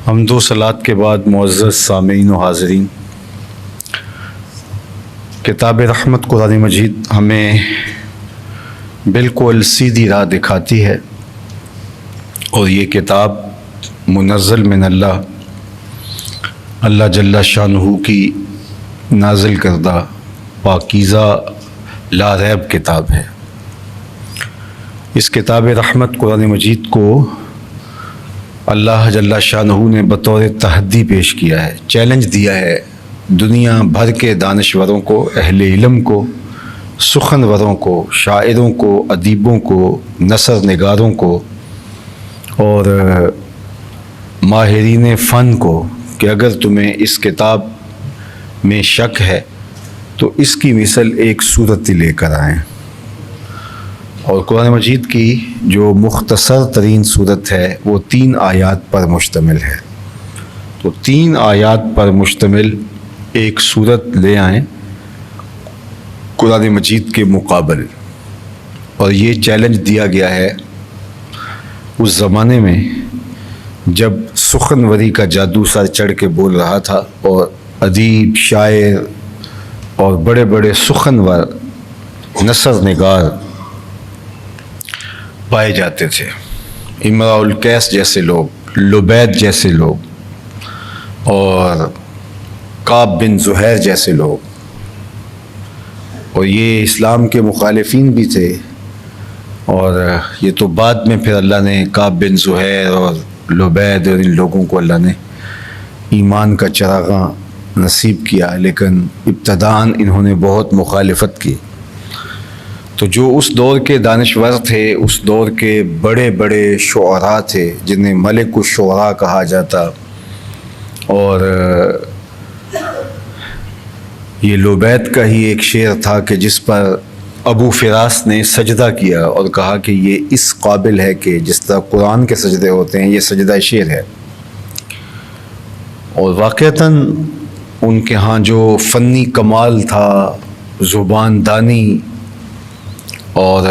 حمد و صلات کے بعد معزز سامعین و حاضرین، کتاب رحمت قرآن مجید ہمیں بالکل سیدھی راہ دکھاتی ہے، اور یہ کتاب منزل من اللہ جل شانہ کی نازل کردہ پاکیزہ لا ریب کتاب ہے۔ اس کتاب رحمت قرآن مجید کو اللہ جل شانہ نے بطور تحدی پیش کیا ہے، چیلنج دیا ہے دنیا بھر کے دانشوروں کو، اہل علم کو، سخنوروں کو، شاعروں کو، ادیبوں کو، نثر نگاروں کو اور ماہرین فن کو کہ اگر تمہیں اس کتاب میں شک ہے تو اس کی مثل ایک صورت لے کر آئیں۔ اور قرآن مجید کی جو مختصر ترین صورت ہے وہ 3 آیات پر مشتمل ہے، تو 3 آیات پر مشتمل ایک صورت لے آئیں قرآن مجید کے مقابل۔ اور یہ چیلنج دیا گیا ہے اس زمانے میں جب سخنوری کا جادو سر چڑھ کے بول رہا تھا، اور ادیب، شاعر اور بڑے بڑے سخنور، نثر نگار پائے جاتے تھے۔ امراء القیس جیسے لوگ، لبید جیسے لوگ اور کعب بن زہیر جیسے لوگ، اور یہ اسلام کے مخالفین بھی تھے۔ اور یہ تو بعد میں پھر اللہ نے کعب بن زہیر اور لبید اور ان لوگوں کو اللہ نے ایمان کا چراغاں نصیب کیا، لیکن ابتداً انہوں نے بہت مخالفت کی۔ تو جو اس دور کے دانشور تھے، اس دور کے بڑے بڑے شعراء تھے جنہیں ملک الشعراء کہا جاتا، اور یہ لبید کا ہی ایک شعر تھا کہ جس پر ابو فراس نے سجدہ کیا اور کہا کہ یہ اس قابل ہے کہ جس طرح قرآن کے سجدے ہوتے ہیں یہ سجدہ شعر ہے۔ اور واقعتاً ان کے ہاں جو فنی کمال تھا، زبان دانی اور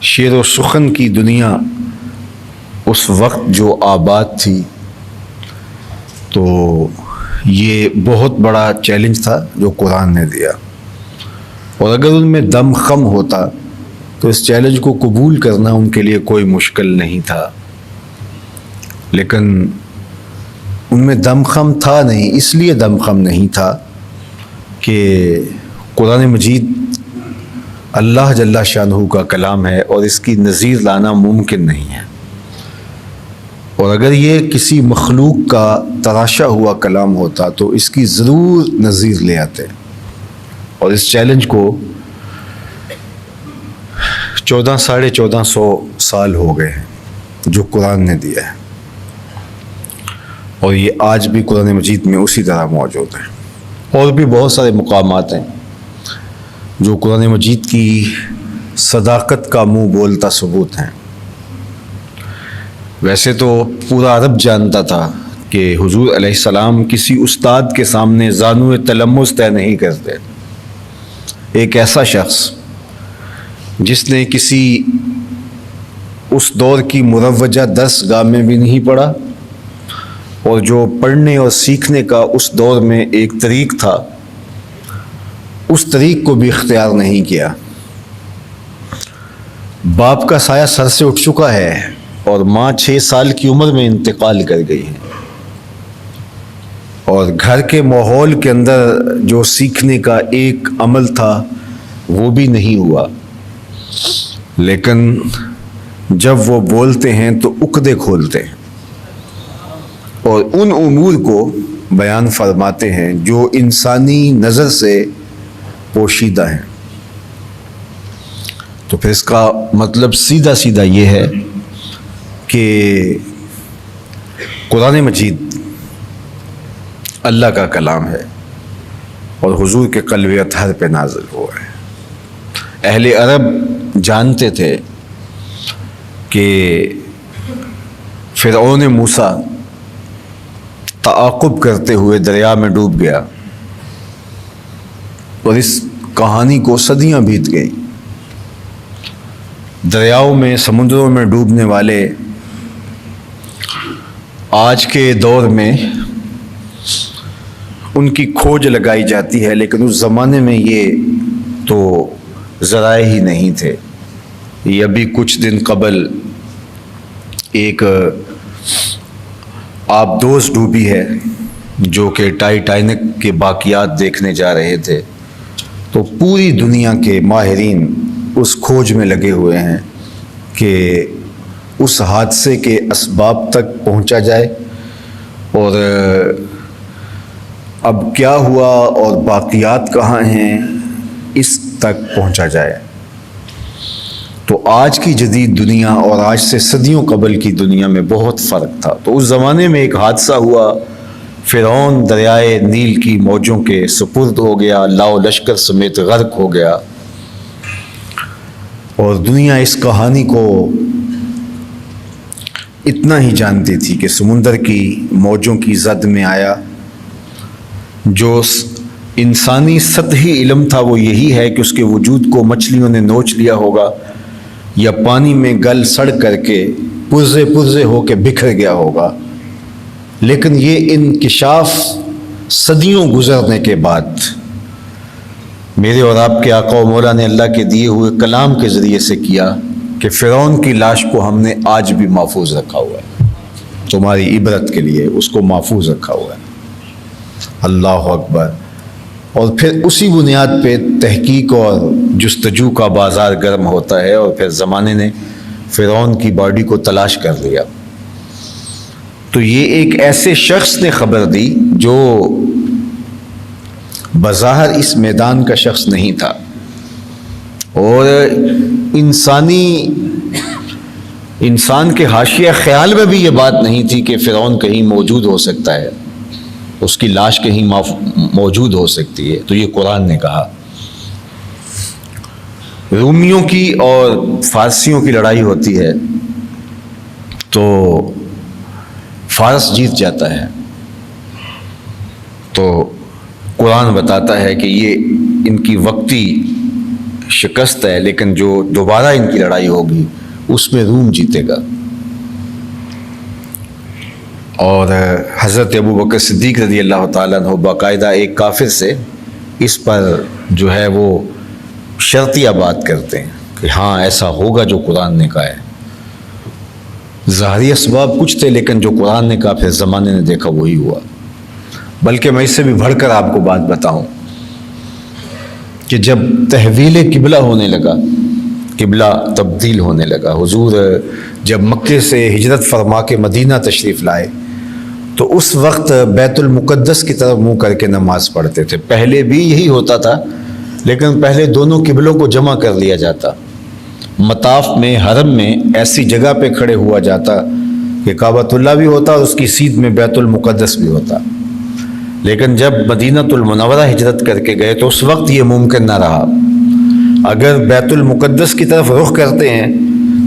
شعر و سخن کی دنیا اس وقت جو آباد تھی، تو یہ بہت بڑا چیلنج تھا جو قرآن نے دیا۔ اور اگر ان میں دم خم ہوتا تو اس چیلنج کو قبول کرنا ان کے لیے کوئی مشکل نہیں تھا، لیکن ان میں دم خم تھا نہیں۔ اس لیے دم خم نہیں تھا کہ قرآن مجید اللہ جل شانہ کا کلام ہے اور اس کی نظیر لانا ممکن نہیں ہے، اور اگر یہ کسی مخلوق کا تراشا ہوا کلام ہوتا تو اس کی ضرور نظیر لے آتے۔ اور اس چیلنج کو 1400 سال ہو گئے ہیں جو قرآن نے دیا ہے، اور یہ آج بھی قرآن مجید میں اسی طرح موجود ہے۔ اور بھی بہت سارے مقامات ہیں جو قرآن مجید کی صداقت کا منہ بولتا ثبوت ہیں۔ ویسے تو پورا عرب جانتا تھا کہ حضور علیہ السلام کسی استاد کے سامنے زانو تلمس طے نہیں کرتے۔ ایک ایسا شخص جس نے کسی اس دور کی مروجہ درس گاہ میں بھی نہیں پڑھا، اور جو پڑھنے اور سیکھنے کا اس دور میں ایک طریق تھا، اس طریق کو بھی اختیار نہیں کیا۔ باپ کا سایہ سر سے اٹھ چکا ہے اور ماں 6 سال کی عمر میں انتقال کر گئی ہے، اور گھر کے ماحول کے اندر جو سیکھنے کا ایک عمل تھا وہ بھی نہیں ہوا، لیکن جب وہ بولتے ہیں تو عقدے کھولتے ہیں اور ان امور کو بیان فرماتے ہیں جو انسانی نظر سے پوشیدہ ہیں۔ تو پھر اس کا مطلب سیدھا سیدھا یہ ہے کہ قرآن مجید اللہ کا کلام ہے اور حضور کے قلب اطہر پہ نازل ہوا ہے۔ اہل عرب جانتے تھے کہ فرعون موسیٰ تعاقب کرتے ہوئے دریا میں ڈوب گیا، اور اس کہانی کو صدیاں بیت گئی۔ دریاؤں میں، سمندروں میں ڈوبنے والے آج کے دور میں ان کی کھوج لگائی جاتی ہے، لیکن اس زمانے میں یہ تو ذرائع ہی نہیں تھے۔ یہ ابھی کچھ دن قبل ایک آبدوز ڈوبی ہے جو کہ ٹائٹینک کے باقیات دیکھنے جا رہے تھے، تو پوری دنیا کے ماہرین اس کھوج میں لگے ہوئے ہیں کہ اس حادثے کے اسباب تک پہنچا جائے اور اب کیا ہوا اور باقیات کہاں ہیں اس تک پہنچا جائے۔ تو آج کی جدید دنیا اور آج سے صدیوں قبل کی دنیا میں بہت فرق تھا۔ تو اس زمانے میں ایک حادثہ ہوا، فرعون دریائے نیل کی موجوں کے سپرد ہو گیا، لاؤ لشکر سمیت غرق ہو گیا، اور دنیا اس کہانی کو اتنا ہی جانتی تھی کہ سمندر کی موجوں کی زد میں آیا۔ جو انسانی سطحی علم تھا وہ یہی ہے کہ اس کے وجود کو مچھلیوں نے نوچ لیا ہوگا یا پانی میں گل سڑ کر کے پرزے پرزے ہو کے بکھر گیا ہوگا، لیکن یہ انکشاف صدیوں گزرنے کے بعد میرے اور آپ کے آقا و مولا نے اللہ کے دیے ہوئے کلام کے ذریعے سے کیا کہ فرعون کی لاش کو ہم نے آج بھی محفوظ رکھا ہوا ہے، تمہاری عبرت کے لیے اس کو محفوظ رکھا ہوا ہے۔ اللہ اکبر۔ اور پھر اسی بنیاد پہ تحقیق اور جستجو کا بازار گرم ہوتا ہے، اور پھر زمانے نے فرعون کی باڈی کو تلاش کر لیا۔ تو یہ ایک ایسے شخص نے خبر دی جو بظاہر اس میدان کا شخص نہیں تھا، اور انسان کے حاشیہ خیال میں بھی یہ بات نہیں تھی کہ فرعون کہیں موجود ہو سکتا ہے، اس کی لاش کہیں موجود ہو سکتی ہے۔ تو یہ قرآن نے کہا۔ رومیوں کی اور فارسیوں کی لڑائی ہوتی ہے تو فارس جیت جاتا ہے، تو قرآن بتاتا ہے کہ یہ ان کی وقتی شکست ہے، لیکن جو دوبارہ ان کی لڑائی ہوگی اس میں روم جیتے گا۔ اور حضرت ابوبکر صدیق رضی اللہ تعالیٰ عنہ باقاعدہ ایک کافر سے اس پر جو ہے وہ شرطیہ بات کرتے ہیں کہ ہاں ایسا ہوگا جو قرآن نے کہا ہے۔ ظاہری اسباب کچھ تھے، لیکن جو قرآن نے کہا پھر زمانے نے دیکھا وہی ہوا۔ بلکہ میں اس سے بھی بڑھ کر آپ کو بات بتاؤں کہ جب تحویل قبلہ ہونے لگا، قبلہ تبدیل ہونے لگا، حضور جب مکے سے ہجرت فرما کے مدینہ تشریف لائے تو اس وقت بیت المقدس کی طرف منہ کر کے نماز پڑھتے تھے۔ پہلے بھی یہی ہوتا تھا، لیکن پہلے دونوں قبلوں کو جمع کر لیا جاتا۔ مطاف میں حرم میں ایسی جگہ پہ کھڑے ہوا جاتا کہ کعبۃ اللہ بھی ہوتا اور اس کی سیدھ میں بیت المقدس بھی ہوتا۔ لیکن جب مدینہ المنورہ ہجرت کر کے گئے تو اس وقت یہ ممکن نہ رہا۔ اگر بیت المقدس کی طرف رخ کرتے ہیں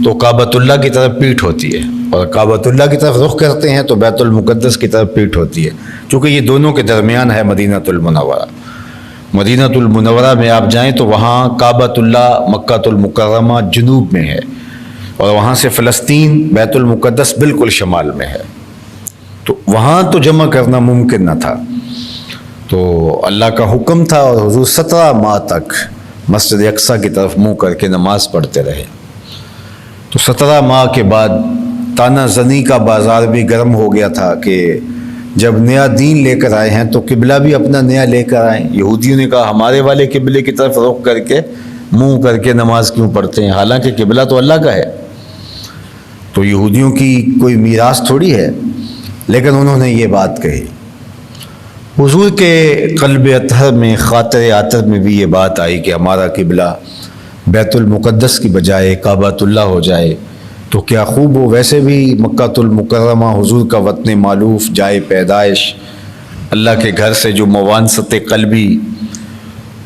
تو کعبۃ اللہ کی طرف پیٹھ ہوتی ہے، اور کعبۃ اللہ کی طرف رخ کرتے ہیں تو بیت المقدس کی طرف پیٹھ ہوتی ہے، چونکہ یہ دونوں کے درمیان ہے مدینہ المنورہ۔ مدینہ المنورہ میں آپ جائیں تو وہاں کعبۃ اللہ مکہ المکرمہ جنوب میں ہے، اور وہاں سے فلسطین بیت المقدس بالکل شمال میں ہے، تو وہاں تو جمع کرنا ممکن نہ تھا۔ تو اللہ کا حکم تھا اور حضور 17 ماہ تک مسجد اقصیٰ کی طرف منہ کر کے نماز پڑھتے رہے۔ تو 17 ماہ کے بعد تانا زنی کا بازار بھی گرم ہو گیا تھا کہ جب نیا دین لے کر آئے ہیں تو قبلہ بھی اپنا نیا لے کر آئیں۔ یہودیوں نے کہا ہمارے والے قبلے کی طرف رخ کر کے منہ کر کے نماز کیوں پڑھتے ہیں، حالانکہ قبلہ تو اللہ کا ہے۔ تو یہودیوں کی کوئی میراث تھوڑی ہے، لیکن انہوں نے یہ بات کہی۔ حضور کے قلب اطہر میں، خاطر اطہر میں بھی یہ بات آئی کہ ہمارا قبلہ بیت المقدس کی بجائے کعبۃ اللہ ہو جائے تو کیا خوب ہو۔ ویسے بھی مکہ المکرمہ حضور کا وطن مالوف، جائے پیدائش، اللہ کے گھر سے جو موانست قلبی،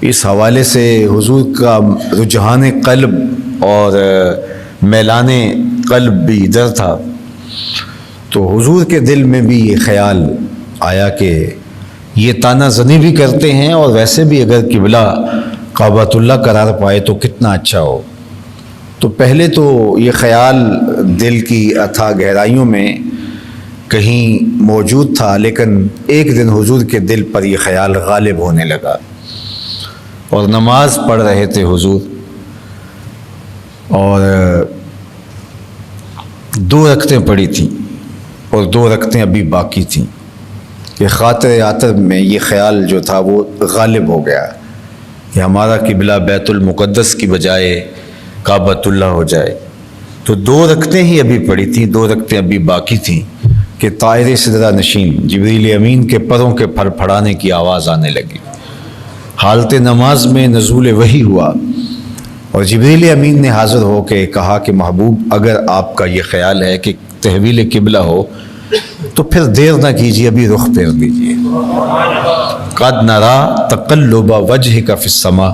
اس حوالے سے حضور کا رجحان قلب اور میلان قلب بھی ادھر تھا۔ تو حضور کے دل میں بھی یہ خیال آیا کہ یہ تانا زنی بھی کرتے ہیں، اور ویسے بھی اگر قبلہ کعبۃ اللہ قرار پائے تو کتنا اچھا ہو۔ تو پہلے تو یہ خیال دل کی اتھا گہرائیوں میں کہیں موجود تھا، لیکن ایک دن حضور کے دل پر یہ خیال غالب ہونے لگا اور نماز پڑھ رہے تھے حضور، اور 2 رکعتیں پڑھی تھیں اور 2 رکعتیں ابھی باقی تھیں کہ خاطر عاطر میں یہ خیال جو تھا وہ غالب ہو گیا کہ ہمارا قبلہ بیت المقدس کی بجائے کعبۃ اللہ ہو جائے۔ تو 2 رکعتیں ہی ابھی پڑھی تھیں، 2 رکعتیں ابھی باقی تھیں کہ طائر سدرہ نشین جبریل امین کے پروں کے پھڑ پھڑانے کی آواز آنے لگی۔ حالت نماز میں نزول وحی ہوا اور جبریل امین نے حاضر ہو کے کہا کہ محبوب، اگر آپ کا یہ خیال ہے کہ تحویل قبلہ ہو تو پھر دیر نہ کیجیے، ابھی رخ پھیر دیجیے۔ قد نرا تقلب وجهك في السماء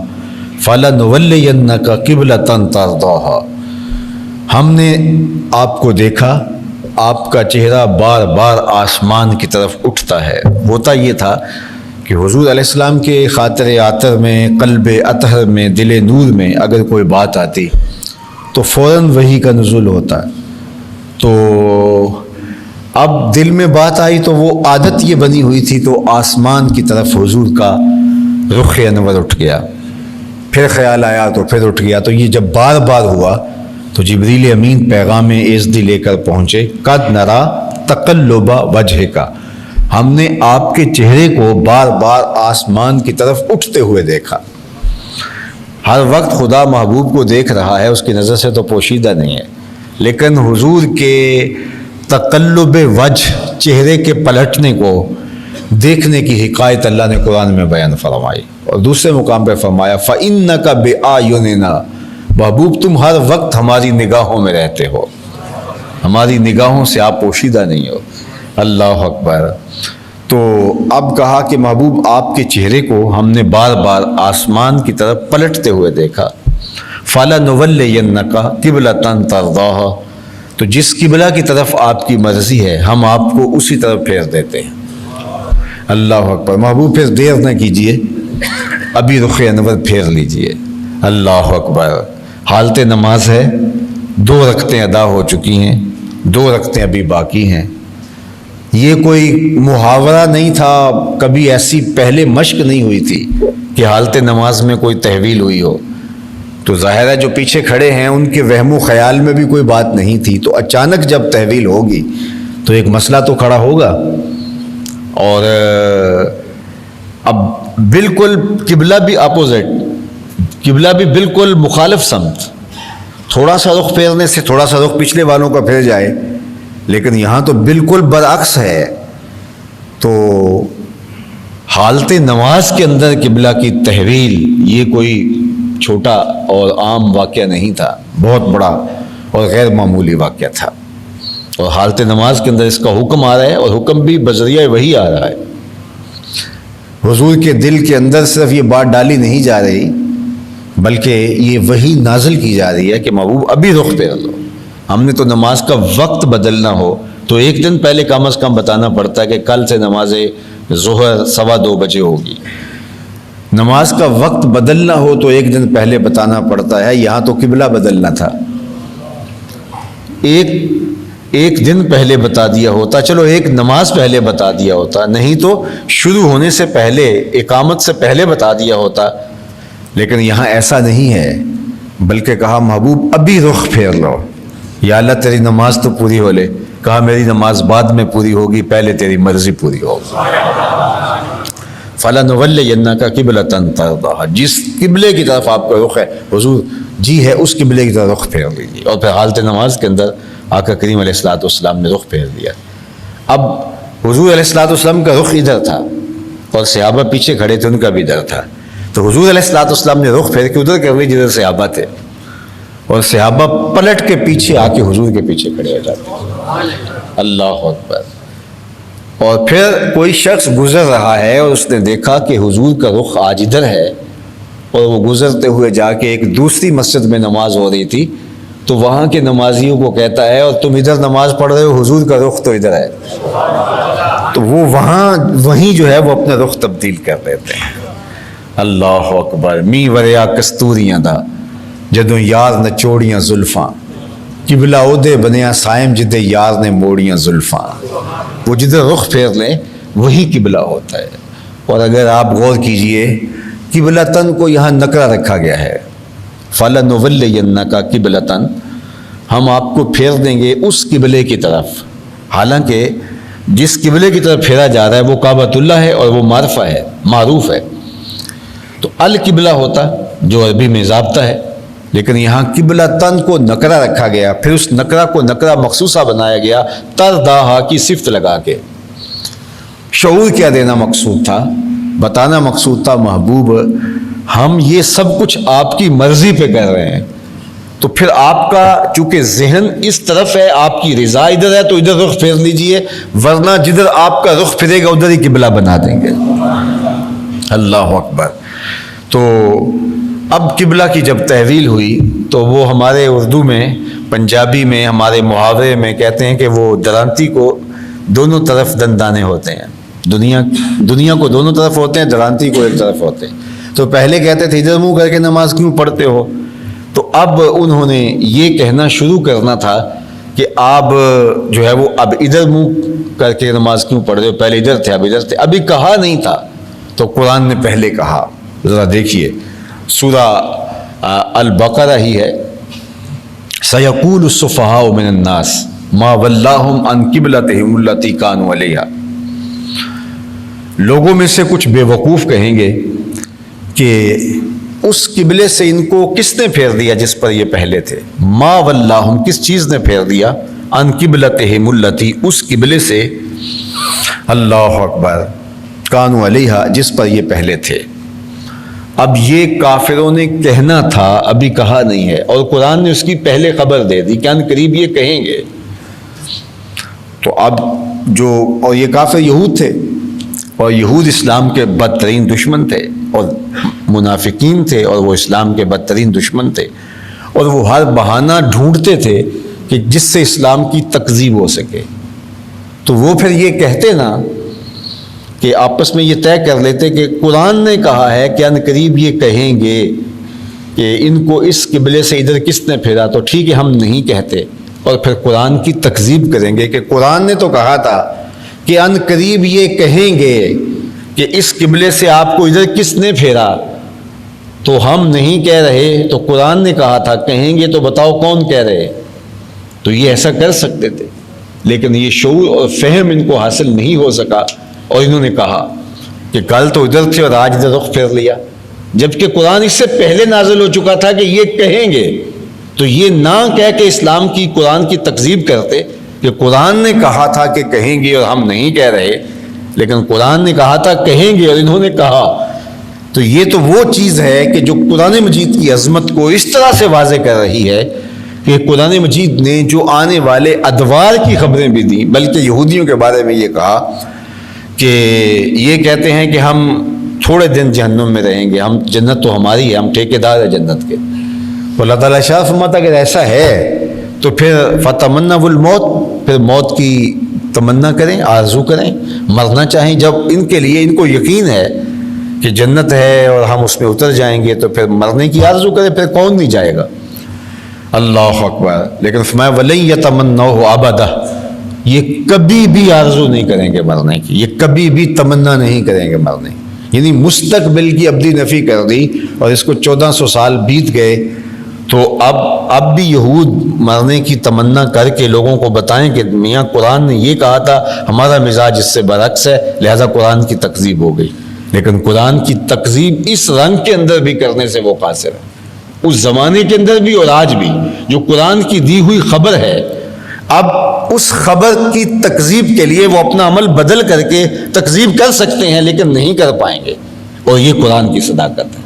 فلنولینک قبلۃ ترضاها، ہم نے آپ کو دیکھا، آپ کا چہرہ بار بار آسمان کی طرف اٹھتا ہے۔ ہوتا یہ تھا کہ حضور علیہ السلام کے خاطر عاطر میں، قلب اطہر میں، دل نور میں اگر کوئی بات آتی تو فوراً وحی کا نزول ہوتا۔ تو اب دل میں بات آئی تو وہ عادت یہ بنی ہوئی تھی، تو آسمان کی طرف حضور کا رخ انور اٹھ گیا، پھر خیال آیا تو پھر اٹھ گیا۔ تو یہ جب بار بار ہوا تو جبریل امین پیغام عزدی لے کر پہنچے، قد نرا تقلب وجهک، ہم نے آپ کے چہرے کو بار بار آسمان کی طرف اٹھتے ہوئے دیکھا۔ ہر وقت خدا محبوب کو دیکھ رہا ہے، اس کی نظر سے تو پوشیدہ نہیں ہے، لیکن حضور کے تقلب وجہ، چہرے کے پلٹنے کو دیکھنے کی حکایت اللہ نے قرآن میں بیان فرمائی، اور دوسرے مقام پہ فرمایا فَإِنَّكَ بِأَعْيُنِنَا، محبوب تم ہر وقت ہماری نگاہوں میں رہتے ہو، ہماری نگاہوں سے آپ پوشیدہ نہیں ہو۔ اللہ اکبر۔ تو اب کہا کہ محبوب آپ کے چہرے کو ہم نے بار بار آسمان کی طرف پلٹتے ہوئے دیکھا، فَلَنُوَلِّيَنَّكَ قِبْلَةً تَرْضَاهَا، تو جس قبلہ کی طرف آپ کی مرضی ہے ہم آپ کو اسی طرف پھیر دیتے ہیں۔ اللہ اکبر۔ محبوب پھر دیر نہ کیجئے، ابھی رخ انور پھیر لیجئے۔ اللہ اکبر۔ حالت نماز ہے، 2 رکعتیں ادا ہو چکی ہیں، 2 رکعتیں ابھی باقی ہیں۔ یہ کوئی محاورہ نہیں تھا، کبھی ایسی پہلے مشق نہیں ہوئی تھی کہ حالت نماز میں کوئی تحویل ہوئی ہو۔ تو ظاہر ہے جو پیچھے کھڑے ہیں ان کے وہم و خیال میں بھی کوئی بات نہیں تھی، تو اچانک جب تحویل ہوگی تو ایک مسئلہ تو کھڑا ہوگا، اور اب بالکل قبلہ بھی اپوزٹ، قبلہ بھی بالکل مخالف سمت، تھوڑا سا رخ پھیرنے سے تھوڑا سا رخ پچھلے والوں کا پھیر جائے، لیکن یہاں تو بالکل برعکس ہے۔ تو حالت نماز کے اندر قبلہ کی تحویل یہ کوئی چھوٹا اور عام واقعہ نہیں تھا، بہت بڑا اور غیر معمولی واقعہ تھا، اور حالت نماز کے اندر اس کا حکم آ رہا ہے، اور حکم بھی بذریعہ وحی آ رہا ہے۔ حضور کے دل کے اندر صرف یہ بات ڈالی نہیں جا رہی، بلکہ یہ وحی نازل کی جا رہی ہے کہ محبوب ابھی رخ پھیر لو۔ ہم نے تو نماز کا وقت بدلنا ہو تو 1 دن پہلے کم از کم بتانا پڑتا ہے کہ کل سے نماز ظہر 2:15 بجے ہوگی۔ نماز کا وقت بدلنا ہو تو 1 دن پہلے بتانا پڑتا ہے، یہاں تو قبلہ بدلنا تھا، ایک دن پہلے بتا دیا ہوتا، چلو 1 نماز پہلے بتا دیا ہوتا، نہیں تو شروع ہونے سے پہلے، اقامت سے پہلے بتا دیا ہوتا، لیکن یہاں ایسا نہیں ہے، بلکہ کہا محبوب ابھی رخ پھیر لو۔ یا اللہ تیری نماز تو پوری ہو لے، کہا میری نماز بعد میں پوری ہوگی، پہلے تیری مرضی پوری ہوگی۔ فَلَنُوَلِّيَنَّكَ قِبْلَةً تَرْضَاهَا، جس قبلے کی طرف آپ کا رخ ہے حضور جی ہے، اس قبلے کی طرف رخ پھیر لیجیے۔ اور پھر حالت نماز کے اندر آقا کریم علیہ الصلوۃ والسلام نے رخ پھیر دیا۔ اب حضور علیہ الصلوۃ والسلام کا رخ ادھر تھا اور صحابہ پیچھے کھڑے تھے، ان کا بھی ادھر تھا، تو حضور علیہ الصلوۃ والسلام نے رخ پھیر کے ادھر کر لی جدھر صحابہ تھے، اور صحابہ پلٹ کے پیچھے آ کے حضور کے پیچھے کھڑے ہو جاتے۔ اللہ اکبر۔ اور پھر کوئی شخص گزر رہا ہے اور اس نے دیکھا کہ حضور کا رخ آج ادھر ہے، اور وہ گزرتے ہوئے جا کے ایک دوسری مسجد میں نماز ہو رہی تھی، تو وہاں کے نمازیوں کو کہتا ہے اور تم ادھر نماز پڑھ رہے ہو، حضور کا رخ تو ادھر ہے، تو وہ وہیں جو ہے وہ اپنا رخ تبدیل کر لیتے ہیں۔ اللہ اکبر۔ می وریا کستوریاں دا جدوں یار نچوڑیاں زلفاں، قبلہ اودے بنیا سائم جدے یار نے موڑیاں زلفاں۔ وہ جدھر رخ پھیر لیں وہی قبلہ ہوتا ہے. اور اگر آپ غور کیجئے قبلتاً کو یہاں نکرہ رکھا گیا ہے، فَلَنُوَلِّيَنَّكَ قِبْلَةً، ہم آپ کو پھیر دیں گے اس قبلے کی طرف. حالانکہ جس قبلے کی طرف پھیرا جا رہا ہے وہ کعبۃ اللہ ہے اور وہ معرفہ ہے، معروف ہے. تو القبلہ ہوتا جو عربی میں ضابطہ ہے، لیکن یہاں قبلتاً کو نکرہ رکھا گیا، پھر اس نکرہ کو نکرہ مخصوصہ بنایا گیا ترداہا کی صفت لگا کے. شعور کیا دینا مقصود تھا؟ بتانا مقصود تھا محبوب ہم یہ سب کچھ آپ کی مرضی پہ کر رہے ہیں، تو پھر آپ کا چونکہ ذہن اس طرف ہے، آپ کی رضا ادھر ہے تو ادھر رخ پھیر لیجئے، ورنہ جدھر آپ کا رخ پھرے گا ادھر ہی قبلہ بنا دیں گے. اللہ اکبر. تو اب قبلہ کی جب تحویل ہوئی تو وہ ہمارے اردو میں، پنجابی میں، ہمارے محاورے میں کہتے ہیں کہ وہ درانتی کو دونوں طرف دندانے ہوتے ہیں. دنیا کو دونوں طرف ہوتے ہیں، درانتی کو ایک طرف ہوتے ہیں. تو پہلے کہتے تھے ادھر منہ کر کے نماز کیوں پڑھتے ہو، تو اب انہوں نے یہ کہنا شروع کرنا تھا کہ آپ جو ہے وہ اب ادھر منہ کر کے نماز کیوں پڑھ رہے ہو، پہلے ادھر تھے اب ادھر تھے. ابھی کہا نہیں تھا تو قرآن نے پہلے کہا. ذرا دیکھیے سورہ البقرہ ہی ہے. سَيَقُولُ السُّفَهَاءُ مِنَ النَّاسِ مَا وَلَّاهُمْ عَنْ قِبْلَتِهِمُ الَّتِي كَانُوا عَلَيْهَا. لوگوں میں سے کچھ بے وقوف کہیں گے کہ اس قبلے سے ان کو کس نے پھیر دیا جس پر یہ پہلے تھے. ما وَلَّاهُمْ کس چیز نے پھیر دیا، عَنْ قِبْلَتِهِمُ الَّتِي اس قبلے سے، اللہ اکبر، كَانُوا عَلَيْهَا جس پر یہ پہلے تھے. اب یہ کافروں نے کہنا تھا، ابھی کہا نہیں ہے، اور قرآن نے اس کی پہلے خبر دے دی کہ ان قریب یہ کہیں گے. تو اب جو، اور یہ کافر یہود تھے، اور یہود اسلام کے بدترین دشمن تھے، اور منافقین تھے، اور وہ اسلام کے بدترین دشمن تھے، اور وہ ہر بہانہ ڈھونڈتے تھے کہ جس سے اسلام کی تکذیب ہو سکے. تو وہ پھر یہ کہتے نا کہ آپس میں یہ طے کر لیتے کہ قرآن نے کہا ہے کہ ان قریب یہ کہیں گے کہ ان کو اس قبلے سے ادھر کس نے پھیرا، تو ٹھیک ہے ہم نہیں کہتے، اور پھر قرآن کی تکذیب کریں گے کہ قرآن نے تو کہا تھا کہ ان قریب یہ کہیں گے کہ اس قبلے سے آپ کو ادھر کس نے پھیرا، تو ہم نہیں کہہ رہے، تو قرآن نے کہا تھا کہیں گے، تو بتاؤ کون کہہ رہے. تو یہ ایسا کر سکتے تھے، لیکن یہ شعور اور فہم ان کو حاصل نہیں ہو سکا، اور انہوں نے کہا کہ کل تو ادھر تھے اور آج ادھر رخ پھیر لیا، جبکہ قرآن اس سے پہلے نازل ہو چکا تھا کہ یہ کہیں گے. تو یہ نہ کہہ کے اسلام کی، قرآن کی تکذیب کرتے کہ قرآن نے کہا تھا کہ کہیں گے اور ہم نہیں کہہ رہے، لیکن قرآن نے کہا تھا کہیں گے اور انہوں نے کہا. تو یہ تو وہ چیز ہے کہ جو قرآن مجید کی عظمت کو اس طرح سے واضح کر رہی ہے کہ قرآن مجید نے جو آنے والے ادوار کی خبریں بھی دیں، بلکہ یہودیوں کے بارے میں یہ کہا کہ یہ کہتے ہیں کہ ہم تھوڑے دن جہنم میں رہیں گے، ہم جنت تو ہماری ہے، ہم ٹھیکیدار ہیں جنت کے. تو اللہ تعالیٰ شاہ فرماتا اگر ایسا ہے تو پھر فَتَمَنَّوُا الْمَوْتَ، پھر موت کی تمنا کریں، آرزو کریں، مرنا چاہیں. جب ان کے لیے، ان کو یقین ہے کہ جنت ہے اور ہم اس میں اتر جائیں گے، تو پھر مرنے کی آرزو کریں، پھر کون نہیں جائے گا. اللہ اکبر. لیکن فرمایا وَلَن يَتَمَنَّوْهُ أَبَدًا، یہ کبھی بھی آرزو نہیں کریں گے مرنے کی، یہ کبھی بھی تمنا نہیں کریں گے مرنے کی. یعنی مستقبل کی ابدی نفی کر دی، اور اس کو 1400 سال بیت گئے. تو اب بھی یہود مرنے کی تمنا کر کے لوگوں کو بتائیں کہ میاں قرآن نے یہ کہا تھا، ہمارا مزاج اس سے برعکس ہے، لہذا قرآن کی تکذیب ہو گئی. لیکن قرآن کی تکذیب اس رنگ کے اندر بھی کرنے سے وہ قاصر ہے، اس زمانے کے اندر بھی اور آج بھی. جو قرآن کی دی ہوئی خبر ہے، اب اس خبر کی تکذیب کے لیے وہ اپنا عمل بدل کر کے تکذیب کر سکتے ہیں، لیکن نہیں کر پائیں گے. اور یہ قرآن کی صداقت ہے.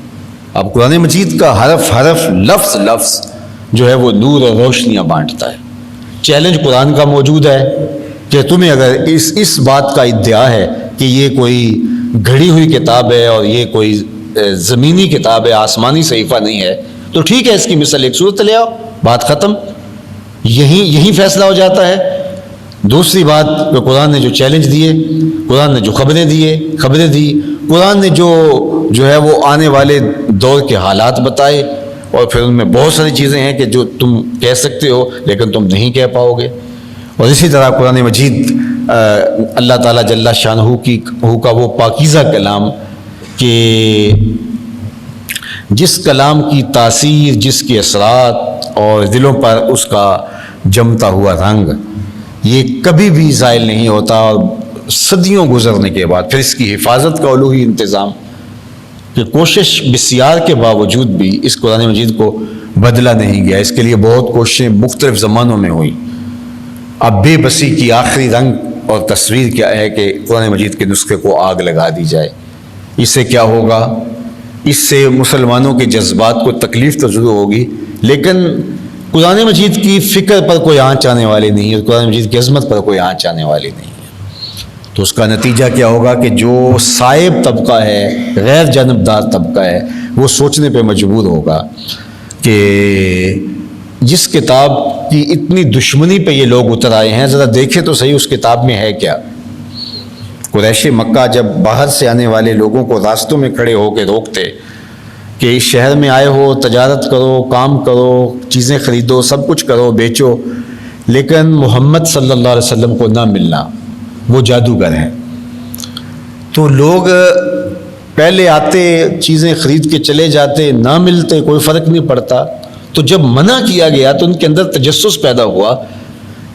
اب قرآن مجید کا حرف حرف، لفظ لفظ جو ہے وہ نور اور روشنیاں بانٹتا ہے. چیلنج قرآن کا موجود ہے کہ تمہیں اگر اس بات کا ادعا ہے کہ یہ کوئی گھڑی ہوئی کتاب ہے اور یہ کوئی زمینی کتاب ہے، آسمانی صحیفہ نہیں ہے، تو ٹھیک ہے، اس کی مثل ایک صورت لے آؤ، بات ختم. یہی فیصلہ ہو جاتا ہے. دوسری بات کہ قرآن نے جو چیلنج دیے، قرآن نے جو خبریں دی، قرآن نے جو ہے وہ آنے والے دور کے حالات بتائے، اور پھر ان میں بہت ساری چیزیں ہیں کہ جو تم کہہ سکتے ہو لیکن تم نہیں کہہ پاؤ گے. اور اسی طرح قرآن مجید اللہ تعالیٰ جل شانہ کا وہ پاکیزہ کلام کہ جس کلام کی تاثیر، جس کے اثرات اور دلوں پر اس کا جمتا ہوا رنگ یہ کبھی بھی زائل نہیں ہوتا، اور صدیوں گزرنے کے بعد پھر اس کی حفاظت کا الوہی انتظام کہ کوشش بسیار کے باوجود بھی اس قرآن مجید کو بدلا نہیں گیا۔ اس کے لیے بہت کوششیں مختلف زمانوں میں ہوئیں۔ اب بے بسی کی آخری رنگ اور تصویر کیا ہے کہ قرآن مجید کے نسخے کو آگ لگا دی جائے۔ اس سے کیا ہوگا؟ اس سے مسلمانوں کے جذبات کو تکلیف تو ضرور ہوگی، لیکن قرآن مجید کی فکر پر کوئی آنچ آنے والی نہیں ہے، قرآن مجید کی عظمت پر کوئی آنچ آنے والی نہیں ہے۔ تو اس کا نتیجہ کیا ہوگا کہ جو صائب طبقہ ہے، غیر جانبدار طبقہ ہے، وہ سوچنے پہ مجبور ہوگا کہ جس کتاب کی اتنی دشمنی پہ یہ لوگ اتر آئے ہیں، ذرا دیکھیں تو صحیح اس کتاب میں ہے کیا۔ قریش مکہ جب باہر سے آنے والے لوگوں کو راستوں میں کھڑے ہو کے روکتے کہ اس شہر میں آئے ہو، تجارت کرو، کام کرو، چیزیں خریدو، سب کچھ کرو، بیچو، لیکن محمد صلی اللہ علیہ وسلم کو نہ ملنا، وہ جادوگر ہیں۔ تو لوگ پہلے آتے، چیزیں خرید کے چلے جاتے، نہ ملتے، کوئی فرق نہیں پڑتا۔ تو جب منع کیا گیا تو ان کے اندر تجسس پیدا ہوا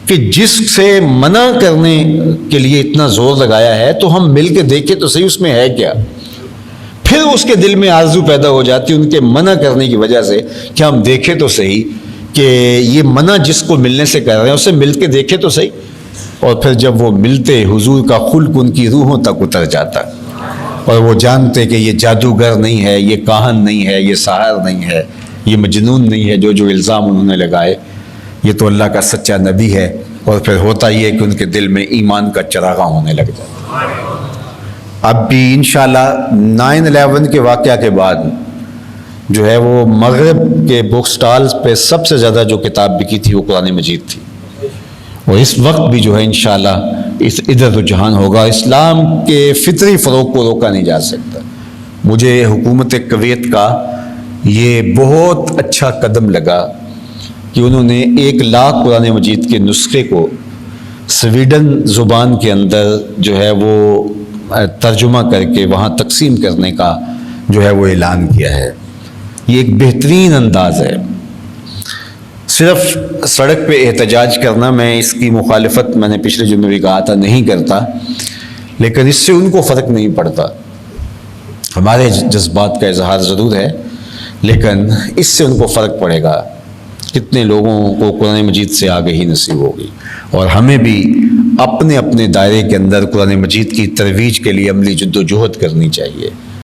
کہ جس سے منع کرنے کے لیے اتنا زور لگایا ہے تو ہم مل کے دیکھیں تو صحیح اس میں ہے کیا۔ پھر اس کے دل میں آرزو پیدا ہو جاتی ان کے منع کرنے کی وجہ سے کہ ہم دیکھیں تو صحیح کہ یہ منع جس کو ملنے سے کر رہے ہیں اسے مل کے دیکھیں تو صحیح۔ اور پھر جب وہ ملتے، حضور کا خلق ان کی روحوں تک اتر جاتا اور وہ جانتے کہ یہ جادوگر نہیں ہے، یہ کاہن نہیں ہے، یہ ساحر نہیں ہے، یہ مجنون نہیں ہے جو الزام انہوں نے لگائے، یہ تو اللہ کا سچا نبی ہے۔ اور پھر ہوتا یہ کہ ان کے دل میں ایمان کا چراغاں ہونے لگ جاتا۔ اب بھی انشاءاللہ 9/11 کے واقعہ کے بعد جو ہے وہ مغرب کے بک سٹالز پہ سب سے زیادہ جو کتاب بکی تھی وہ قرآن مجید تھی، اور اس وقت بھی جو ہے انشاءاللہ اس ادھر رجحان ہوگا۔ اسلام کے فطری فروغ کو روکا نہیں جا سکتا۔ مجھے حکومت کویت کا یہ بہت اچھا قدم لگا کہ انہوں نے 1 لاکھ قرآن مجید کے نسخے کو سویڈن زبان کے اندر جو ہے وہ ترجمہ کر کے وہاں تقسیم کرنے کا جو ہے وہ اعلان کیا ہے۔ یہ ایک بہترین انداز ہے۔ صرف سڑک پہ احتجاج کرنا، میں اس کی مخالفت میں نے پچھلے جمعے بھی کہا تھا نہیں کرتا، لیکن اس سے ان کو فرق نہیں پڑتا۔ ہمارے جذبات کا اظہار ضرور ہے، لیکن اس سے ان کو فرق پڑے گا کتنے لوگوں کو قرآن مجید سے آگہی نصیب ہوگی۔ اور ہمیں بھی اپنے اپنے دائرے کے اندر قرآن مجید کی ترویج کے لیے عملی جد و جہد کرنی چاہیے۔